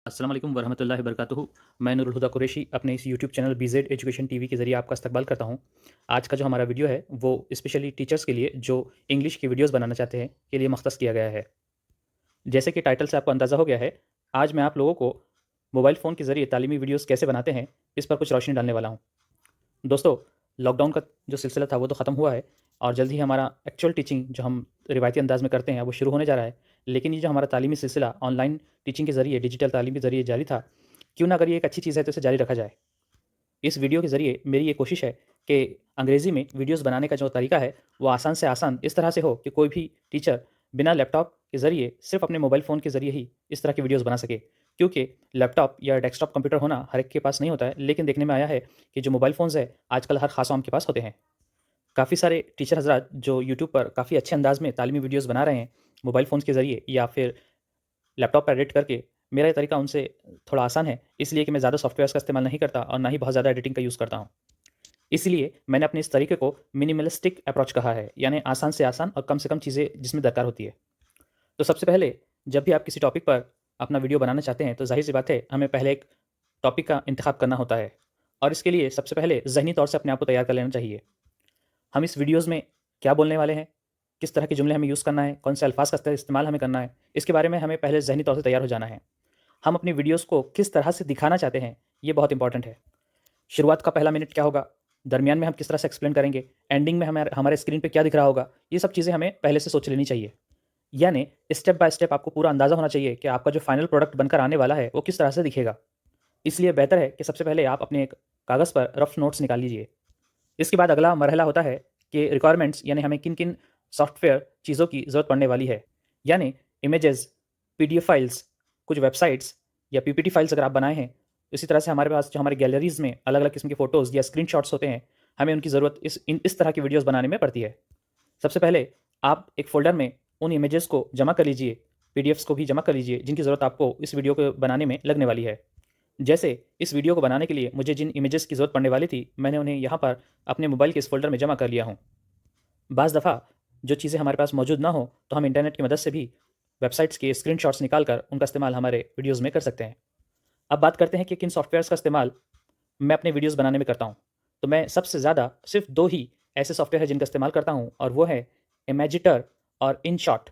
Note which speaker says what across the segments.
Speaker 1: अस्सलाम वालेकुम वरहमतुल्लाहि वबरकातुहू। मैं नूरुल हुदा कुरैशी अपने इस YouTube channel BZ education TV के ज़रिए आपका इस्तकबाल करता हूँ। आज का जो हमारा वीडियो है वो स्पेशली टीचर्स के लिए जो इंग्लिश की वीडियोज़ बनाना चाहते हैं के लिए मख़्तस किया गया है। जैसे कि टाइटल से आपको अंदाज़ा हो गया है, आज मैं आप लोगों को मोबाइल फ़ोन के ज़रिए तालीमी वीडियोज़ कैसे बनाते हैं, इस पर कुछ रोशनी डालने वाला हूँ। दोस्तों, लॉकडाउन का जो सिलसिला था वो तो ख़त्म हुआ है और जल्द ही हमारा एक्चुअल टीचिंग जो हम रिवायती अंदाज़ में करते हैं वो शुरू होने जा रहा है। लेकिन ये जो हमारा तालीमी सिलसिला ऑनलाइन टीचिंग के ज़रिए, डिजिटल तालीम के ज़रिए जारी था, क्यों ना अगर ये एक अच्छी चीज़ है तो इसे जारी रखा जाए। इस वीडियो के ज़रिए मेरी ये कोशिश है कि अंग्रेज़ी में वीडियोज़ बनाने का जो तरीका है, वो आसान से आसान इस तरह से हो कि कोई भी टीचर बिना लैपटॉप के ज़रिए सिर्फ़ अपने मोबाइल फ़ोन के ज़रिए ही इस तरह की वीडियोज़ बना सके। क्योंकि लैपटॉप या डेस्कटॉप कंप्यूटर होना हर एक के पास नहीं होता है, लेकिन देखने में आया है कि जो मोबाइल फ़ोन्स हैं, आजकल हर ख़ास आम के पास होते हैं। काफ़ी सारे टीचर हज़रात जो यूट्यूब पर काफ़ी अच्छे अंदाज़ में तालीमी वीडियोज़ बना रहे हैं, मोबाइल फ़ोन्स के ज़रिए या फिर लैपटॉप पर एडिट करके, मेरा ये तरीका उनसे थोड़ा आसान है, इसलिए कि मैं ज़्यादा सॉफ्टवेयर्स का इस्तेमाल नहीं करता और ना ही बहुत ज़्यादा एडिटिंग का यूज़ करता हूँ। इसलिए मैंने अपने इस तरीके को मिनिमलिस्टिक अप्रोच कहा है, यानी आसान से आसान और कम से कम चीज़ें जिसमें दरकार होती है। तो सबसे पहले जब भी आप किसी टॉपिक पर अपना वीडियो बनाना चाहते हैं, तो ज़ाहिर-सी बात है, हमें पहले एक टॉपिक का इंतखाब करना होता है और इसके लिए सबसे पहले ज़हनी तौर से अपने आप को तैयार कर लेना चाहिए। हम इस वीडियोज़ में क्या बोलने वाले हैं, किस तरह के जुमले हमें यूज़ करना है, कौन से अल्फ़ाज़ का इस्तेमाल हमें करना है, इसके बारे में हमें पहले ज़हनी तौर से तैयार हो जाना है। हम अपनी वीडियोज़ को किस तरह से दिखाना चाहते हैं, ये बहुत इंपॉर्टेंट है। शुरुआत का पहला मिनट क्या होगा, दरमियान में हम किस तरह से एक्सप्लेन करेंगे, एंडिंग में हमारे हमारे स्क्रीन पे क्या दिख रहा होगा, ये सब चीज़ें हमें पहले से सोच लेनी चाहिए। यानी स्टेप बाय स्टेप आपको पूरा अंदाज़ा होना चाहिए कि आपका जो फाइनल प्रोडक्ट बनकर आने वाला है, वो किस तरह से दिखेगा। इसलिए बेहतर है कि सबसे पहले आप अपने एक कागज़ पर रफ़ नोट्स निकाल लीजिए। इसके बाद अगला मरहला होता है कि रिक्वायरमेंट्स यानी हमें किन-किन सॉफ्टवेयर चीज़ों की ज़रूरत पड़ने वाली है। यानी इमेजेस, पीडीएफ फाइल्स, कुछ वेबसाइट्स या पीपीटी फाइल्स अगर आप बनाए हैं, इसी तरह से हमारे पास जो हमारी गैलरीज़ में अलग-अलग किस्म के फ़ोटोज़ या स्क्रीनशॉट्स होते हैं, हमें उनकी ज़रूरत इस तरह की वीडियोज़ बनाने में पड़ती है। सबसे पहले आप एक फ़ोल्डर में उन इमेजेस को जमा कर लीजिए, पीडीएफ्स को भी जमा कर लीजिए, जिनकी ज़रूरत आपको इस वीडियो को बनाने में लगने वाली है। जैसे इस वीडियो को बनाने के लिए मुझे जिन इमेजेस की ज़रूरत पड़ने वाली थी, मैंने उन्हें यहाँ पर अपने मोबाइल के इस फ़ोल्डर में जमा कर लिया हूँ। बाज़ दफ़ा जो चीज़ें हमारे पास मौजूद ना हो, तो हम इंटरनेट की मदद से भी वेबसाइट्स के स्क्रीनशॉट्स निकाल कर उनका इस्तेमाल हमारे वीडियोज़ में कर सकते हैं। अब बात करते हैं कि किन सॉफ्टवेयर्स का इस्तेमाल मैं अपने वीडियोज़ बनाने में करता हूँ। तो मैं सबसे ज़्यादा सिर्फ़ 2 ही ऐसे सॉफ्टवेयर हैं जिनका इस्तेमाल करता हूँ और वो है इमेजिटर और इनशॉट।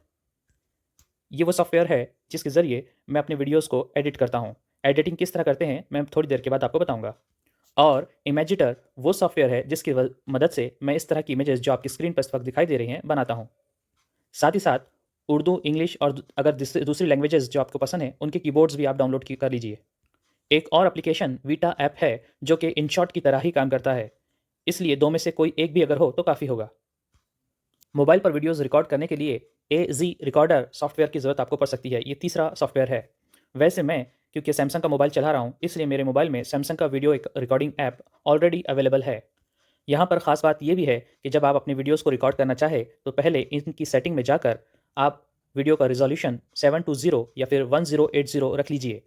Speaker 1: ये वो सॉफ्टवेयर है जिसके ज़रिए मैं अपने वीडियोज़ को एडिट करता हूँ। एडिटिंग किस तरह करते हैं, मैं थोड़ी देर के बाद आपको बताऊँगा। और इमेजिटर वो सॉफ्टवेयर है जिसकी मदद से मैं इस तरह की इमेजेस जो आपकी स्क्रीन पर इस वक्त दिखाई दे रही हैं, बनाता हूँ। साथ ही साथ उर्दू, इंग्लिश और अगर दूसरी लैंग्वेजेस जो आपको पसंद है, उनके कीबोर्ड्स भी आप डाउनलोड कर लीजिए। एक और एप्लीकेशन वीटा ऐप है जो कि इनशॉट की तरह ही काम करता है। इसलिए 2 में से कोई एक भी अगर हो तो काफ़ी होगा। मोबाइल पर वीडियोज़ रिकॉर्ड करने के लिए एज़ी रिकॉर्डर सॉफ्टवेयर की ज़रूरत आपको पड़ सकती है। ये तीसरा सॉफ्टवेयर है। वैसे मैं क्योंकि सैमसंग का मोबाइल चला रहा हूँ, इसलिए मेरे मोबाइल में सैमसंग का वीडियो एक रिकॉर्डिंग ऐप ऑलरेडी अवेलेबल है। यहाँ पर ख़ास बात ये भी है कि जब आप अपनी वीडियोज़ को रिकॉर्ड करना चाहें, तो पहले इनकी सेटिंग में जाकर आप वीडियो का रिज़ॉल्यूशन 720 या फिर 1080 रख लीजिए।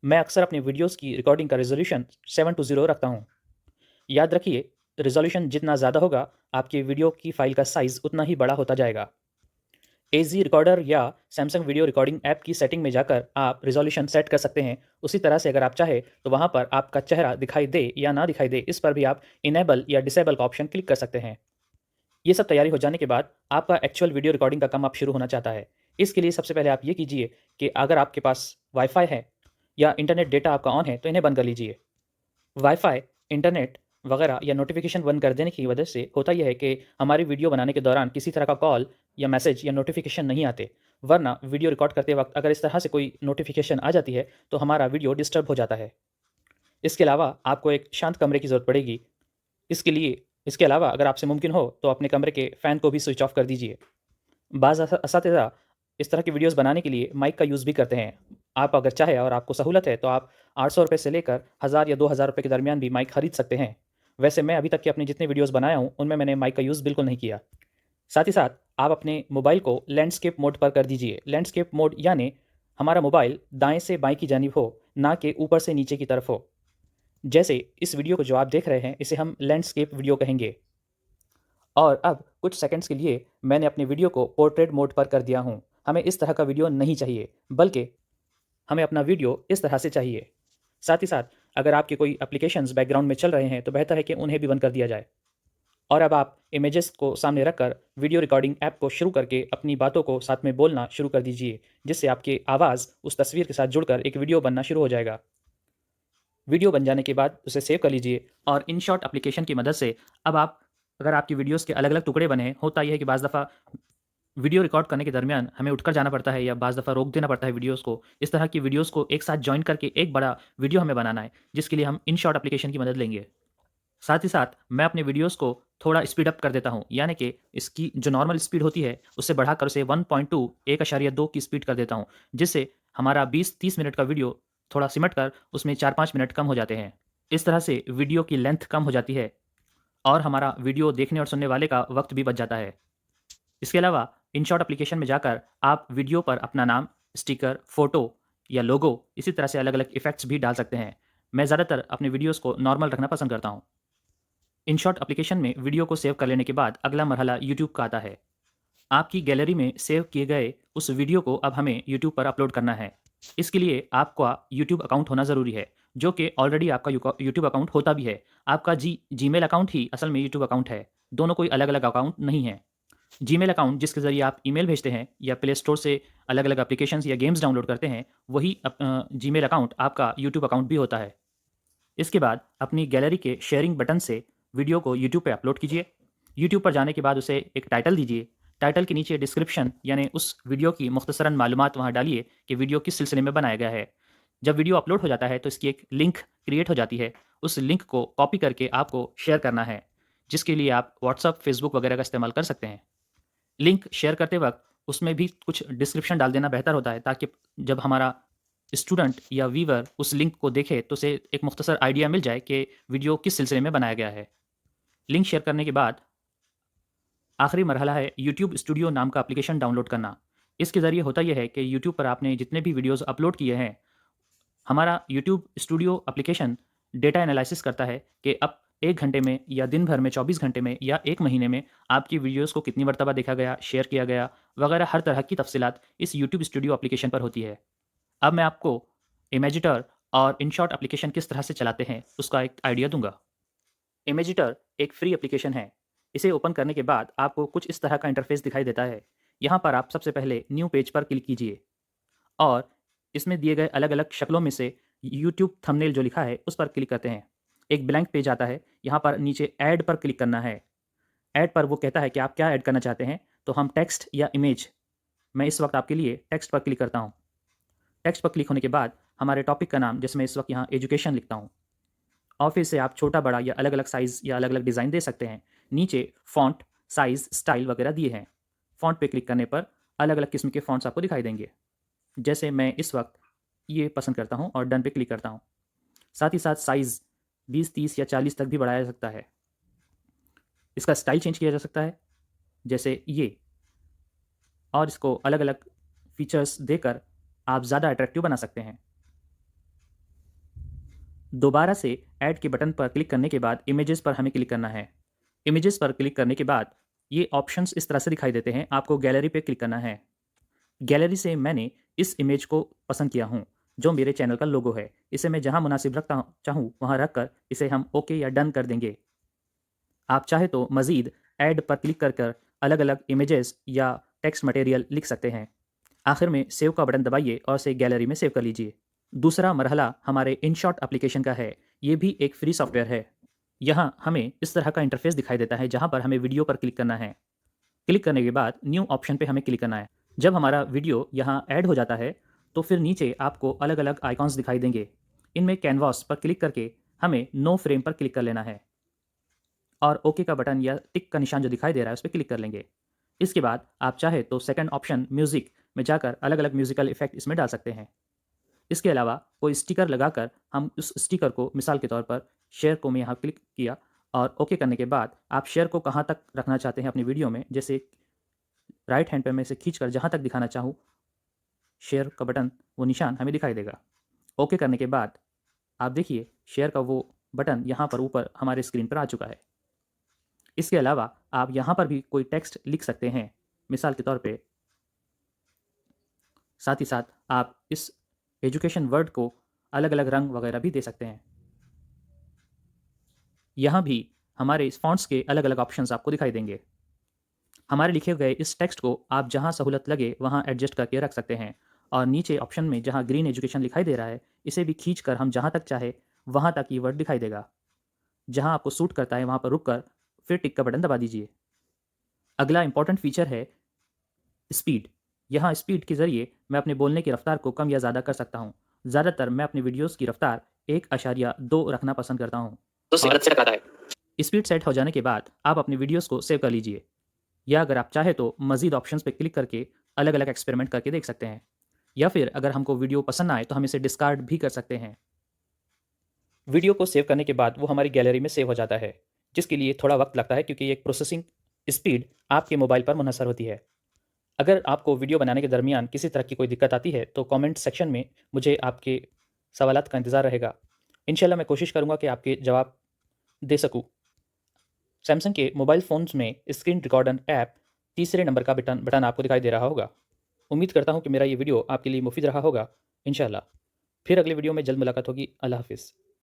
Speaker 1: मैं अक्सर अपनी वीडियोज़ की रिकॉर्डिंग का रिज़ॉल्यूशन 720 रखता हूँ। याद रखिए, रिज़ॉल्यूशन जितना ज़्यादा होगा, आपकी वीडियो की फ़ाइल का साइज़ उतना ही बड़ा होता जाएगा। एज़ी रिकॉर्डर या सैमसंग वीडियो रिकॉर्डिंग ऐप की सेटिंग में जाकर आप रिज़ॉल्यूशन सेट कर सकते हैं। उसी तरह से अगर आप चाहें, तो वहाँ पर आपका चेहरा दिखाई दे या ना दिखाई दे, इस पर भी आप इनेबल या डिसेबल का ऑप्शन क्लिक कर सकते हैं। ये सब तैयारी हो जाने के बाद आपका एक्चुअल वीडियो रिकॉर्डिंग का काम अब शुरू होना चाहता है। इसके लिए सबसे पहले आप ये कीजिए कि अगर आपके पास वाईफ़ाई है या इंटरनेट डेटा आपका ऑन है, तो इन्हें बंद कर लीजिए। वाईफ़ाई, इंटरनेट वगैरह या नोटिफ़िकेशन बंद कर देने की वजह से होता ये है कि हमारी वीडियो बनाने के दौरान किसी तरह का कॉल या मैसेज या नोटिफ़िकेशन नहीं आते। वरना वीडियो रिकॉर्ड करते वक़्त अगर इस तरह से कोई नोटिफ़िकेशन आ जाती है, तो हमारा वीडियो डिस्टर्ब हो जाता है। इसके अलावा आपको एक शांत कमरे की ज़रूरत पड़ेगी। इसके अलावा अगर आपसे मुमकिन हो, तो अपने कमरे के फ़ैन को भी स्विच ऑफ कर दीजिए। बाज़ असातिज़ा इस तरह की वीडियोज़ बनाने के लिए माइक का यूज़ भी करते हैं। आप अगर चाहें और आपको सहूलत है, तो आप ₹800 से लेकर 1000 या ₹2000 के दरमियान भी माइक खरीद सकते हैं। वैसे मैं अभी तक के अपने जितने वीडियोज़ बनाया हूँ, उनमें मैंने माइक का यूज़ बिल्कुल नहीं किया। साथ ही साथ आप अपने मोबाइल को लैंडस्केप मोड पर कर दीजिए। लैंडस्केप मोड यानी हमारा मोबाइल दाएँ से बाएँ की जानिब हो, ना कि ऊपर से नीचे की तरफ हो। जैसे इस वीडियो को जो आप देख रहे हैं, इसे हम लैंडस्केप वीडियो कहेंगे। और अब कुछ सेकंड्स के लिए मैंने अपनी वीडियो को पोर्ट्रेट मोड पर कर दिया हूँ। हमें इस तरह का वीडियो नहीं चाहिए, बल्कि हमें अपना वीडियो इस तरह से चाहिए। साथ ही साथ अगर आपके कोई एप्लीकेशंस बैकग्राउंड में चल रहे हैं तो बेहतर है कि उन्हें भी बंद कर दिया जाए। और अब आप इमेजेस को सामने रखकर वीडियो रिकॉर्डिंग ऐप को शुरू करके अपनी बातों को साथ में बोलना शुरू कर दीजिए, जिससे आपकी आवाज़ उस तस्वीर के साथ जुड़कर एक वीडियो बनना शुरू हो जाएगा। वीडियो बन जाने के बाद उसे सेव कर लीजिए और InShot एप्लीकेशन की मदद से अब आप अगर आपकी वीडियोज़ के अलग-अलग टुकड़े बने हैं, होता ये है कि बाज़ दफ़ा वीडियो रिकॉर्ड करने के दरमियान हमें उठकर जाना पड़ता है या बाज़ दफ़ा रोक देना पड़ता है वीडियोज़ को। इस तरह की वीडियोज़ को एक साथ जॉइन करके एक बड़ा वीडियो हमें बनाना है, जिसके लिए हम InShot एप्लीकेशन की मदद लेंगे। साथ ही साथ मैं अपने वीडियोज़ को थोड़ा स्पीड अप कर देता हूँ, यानी कि इसकी जो नॉर्मल स्पीड होती है, उससे बढ़ाकर उसे 1.2 1.2 की स्पीड कर देता हूँ, जिससे हमारा 20-30 मिनट का वीडियो थोड़ा सिमट कर उसमें 4-5 मिनट कम हो जाते हैं। इस तरह से वीडियो की लेंथ कम हो जाती है और हमारा वीडियो देखने और सुनने वाले का वक़्त भी बच जाता है। इसके अलावा InShot एप्लीकेशन में जाकर आप वीडियो पर अपना नाम, स्टिकर, फ़ोटो या लोगो इसी तरह से अलग-अलग इफ़ेक्ट्स भी डाल सकते हैं। मैं ज़्यादातर अपने वीडियोज़ को नॉर्मल रखना पसंद करता हूँ। InShot एप्लीकेशन में वीडियो को सेव कर लेने के बाद अगला मरहला यूट्यूब का आता है। आपकी गैलरी में सेव किए गए उस वीडियो को अब हमें यूट्यूब पर अपलोड करना है। इसके लिए आपका यूट्यूब अकाउंट होना ज़रूरी है, जो कि ऑलरेडी आपका यूट्यूब अकाउंट होता भी है। आपका जीमेल अकाउंट ही असल में यूट्यूब अकाउंट है। दोनों कोई अलग-अलग अकाउंट नहीं है। जीमेल अकाउंट जिसके ज़रिए आप ईमेल भेजते हैं या प्ले स्टोर से अलग-अलग एप्लीकेशंस या गेम्स डाउनलोड करते हैं, वही जीमेल अकाउंट आपका यूट्यूब अकाउंट भी होता है। इसके बाद अपनी गैलरी के शेयरिंग बटन से वीडियो को यूट्यूब पे अपलोड कीजिए। यूट्यूब पर जाने के बाद उसे एक टाइटल दीजिए। टाइटल के नीचे डिस्क्रिप्शन यानी उस वीडियो की मुख्तसरन मालूमात वहाँ डालिए कि वीडियो किस सिलसिले में बनाया गया है। जब वीडियो अपलोड हो जाता है तो इसकी एक लिंक क्रिएट हो जाती है। उस लिंक को कॉपी करके आपको शेयर करना है, जिसके लिए आप व्हाट्सएप, फेसबुक वगैरह का इस्तेमाल कर सकते हैं। लिंक शेयर करते वक़्त उसमें भी कुछ डिस्क्रिप्शन डाल देना बेहतर होता है, ताकि जब हमारा स्टूडेंट या व्यूअर उस लिंक को देखे तो उसे एक मुख्तसर आइडिया मिल जाए कि वीडियो किस सिलसिले में बनाया गया है। लिंक शेयर करने के बाद आखिरी मरहला है यूट्यूब स्टूडियो नाम का एप्लीकेशन डाउनलोड करना। इसके ज़रिए होता यह है कि यूट्यूब पर आपने जितने भी वीडियोज़ अपलोड किए हैं, हमारा YouTube studio application data analysis करता है कि अब 1 घंटे में या दिन भर में 24 घंटे में या 1 महीने में आपकी वीडियोज़ को कितनी मरतबा देखा गया, शेयर किया गया वगैरह हर तरह की तफ़सीलात इस यूट्यूब स्टूडियो एप्लीकेशन पर होती है। अब मैं आपको इमेजिटर और InShot एप्लीकेशन किस तरह से चलाते हैं, उसका एक आइडिया दूँगा। इमेजिटर एक फ्री एप्लीकेशन है। इसे ओपन करने के बाद आपको कुछ इस तरह का इंटरफ़ेस दिखाई देता है। यहाँ पर आप सबसे पहले न्यू पेज पर क्लिक कीजिए और इसमें दिए गए अलग-अलग शक्लों में से यूट्यूब थंबनेल जो लिखा है, उस पर क्लिक करते हैं। एक ब्लैंक पेज आता है, यहाँ पर नीचे ऐड पर क्लिक करना है। ऐड पर वो कहता है कि आप क्या ऐड करना चाहते हैं, तो हम टेक्स्ट या इमेज मैं इस वक़्त आपके लिए टेक्स्ट पर क्लिक करता हूँ। टेक्स्ट पर क्लिक होने के बाद हमारे टॉपिक का नाम, जैसे मैं इस वक़्त यहाँ एजुकेशन लिखता हूँ, और फिर से आप छोटा-बड़ा या अलग-अलग साइज़ या अलग-अलग डिज़ाइन दे सकते हैं। नीचे फ़ॉन्ट, साइज़, स्टाइल वगैरह दिए हैं। फ़ॉन्ट पे क्लिक करने पर अलग-अलग किस्म के फ़ॉन्ट्स आपको दिखाई देंगे। जैसे मैं इस वक़्त ये पसंद करता हूँ और डन पे क्लिक करता हूँ। साथ ही साथ साइज़ 20, 30 या 40 तक भी बढ़ाया जा सकता है। इसका स्टाइल चेंज किया जा सकता है, जैसे ये, और इसको अलग-अलग फ़ीचर्स देकर आप ज़्यादा अट्रैक्टिव बना सकते हैं। दोबारा से ऐड के बटन पर क्लिक करने के बाद इमेजेस पर हमें क्लिक करना है। इमेजेस पर क्लिक करने के बाद ये ऑप्शंस इस तरह से दिखाई देते हैं। आपको गैलरी पे क्लिक करना है। गैलरी से मैंने इस इमेज को पसंद किया हूँ, जो मेरे चैनल का लोगो है। इसे मैं जहाँ मुनासिब रखता चाहूँ वहाँ रख कर इसे हम ओके या डन कर देंगे। आप चाहे तो मज़ीद ऐड पर क्लिक कर अलग-अलग इमेजेस या टेक्स्ट मटेरियल लिख सकते हैं। आखिर में सेव का बटन दबाइए और इसे गैलरी में सेव कर लीजिए। दूसरा मरहला हमारे InShot एप्लीकेशन का है। ये भी एक फ्री सॉफ्टवेयर है। यहाँ हमें इस तरह का इंटरफेस दिखाई देता है, जहाँ पर हमें वीडियो पर क्लिक करना है। क्लिक करने के बाद न्यू ऑप्शन पे हमें क्लिक करना है। जब हमारा वीडियो यहाँ ऐड हो जाता है, तो फिर नीचे आपको अलग-अलग आइकॉन्स दिखाई देंगे। इनमें कैनवास पर क्लिक करके हमें नो फ्रेम पर क्लिक कर लेना है और ओके का बटन या टिक का निशान जो दिखाई दे रहा है, उस पे क्लिक कर लेंगे। इसके बाद आप चाहे तो सेकंड ऑप्शन म्यूज़िक में जाकर अलग-अलग म्यूज़िकल इफ़ेक्ट इसमें डाल सकते हैं। इसके अलावा कोई स्टिकर लगाकर हम उस स्टिकर को, मिसाल के तौर पर शेयर को मैं यहाँ क्लिक किया और ओके करने के बाद आप शेयर को कहाँ तक रखना चाहते हैं अपनी वीडियो में, जैसे राइट हैंड पे मैं इसे खींचकर जहाँ तक दिखाना चाहूँ, शेयर का बटन वो निशान हमें दिखाई देगा। ओके करने के बाद आप देखिए शेयर का वो बटन यहाँ पर ऊपर हमारे स्क्रीन पर आ चुका है। इसके अलावा आप यहाँ पर भी कोई टेक्स्ट लिख सकते हैं, मिसाल के तौर पे। साथ ही साथ आप इस एजुकेशन वर्ड को अलग अलग रंग वगैरह भी दे सकते हैं। यहाँ भी हमारे इस फॉन्ट्स के अलग अलग ऑप्शंस आपको दिखाई देंगे। हमारे लिखे गए इस टेक्स्ट को आप जहाँ सहूलत लगे वहाँ एडजस्ट करके रख सकते हैं, और नीचे ऑप्शन में जहाँ ग्रीन एजुकेशन दिखाई दे रहा है, इसे भी खींच कर हम जहाँ तक चाहे वहाँ तक ये वर्ड दिखाई देगा। जहाँ आपको सूट करता है वहाँ पर रुक कर फिर टिक का बटन दबा दीजिए। अगला इंपॉर्टेंट फीचर है स्पीड। यहाँ स्पीड के ज़रिए मैं अपने बोलने की रफ्तार को कम या ज़्यादा कर सकता हूँ। ज़्यादातर मैं अपने वीडियोज़ की रफ्तार 1.2 रखना पसंद करता हूँ।
Speaker 2: तो से
Speaker 1: और
Speaker 2: गलत से टकराता है।
Speaker 1: स्पीड सेट हो जाने के बाद आप अपनी वीडियोज़ को सेव कर लीजिए, या अगर आप चाहें तो मज़ीद ऑप्शंस पे क्लिक करके अलग अलग एक्सपेरिमेंट करके देख सकते हैं, या फिर अगर हमको वीडियो पसंद ना आए तो हम इसे डिस्कार्ड भी कर सकते हैं। वीडियो को सेव करने के बाद वो हमारी गैलरी में सेव हो जाता है, जिसके लिए थोड़ा वक्त लगता है क्योंकि एक प्रोसेसिंग स्पीड आपके मोबाइल पर मुनहसर होती है। अगर आपको वीडियो बनाने के दरमियान किसी तरह की कोई दिक्कत आती है तो कमेंट सेक्शन में मुझे आपके सवालात का इंतज़ार रहेगा। इंशाल्लाह मैं कोशिश करूँगा कि आपके जवाब दे सकूँ। सैमसंग के मोबाइल फ़ोन्स में स्क्रीन रिकॉर्डर ऐप तीसरे नंबर का बटन बटन आपको दिखाई दे रहा होगा। उम्मीद करता हूँ कि मेरा ये वीडियो आपके लिए मुफीद रहा होगा। इंशाल्लाह फिर अगले वीडियो में जल्द मुलाकात होगी। अल्लाह हाफ़िज़।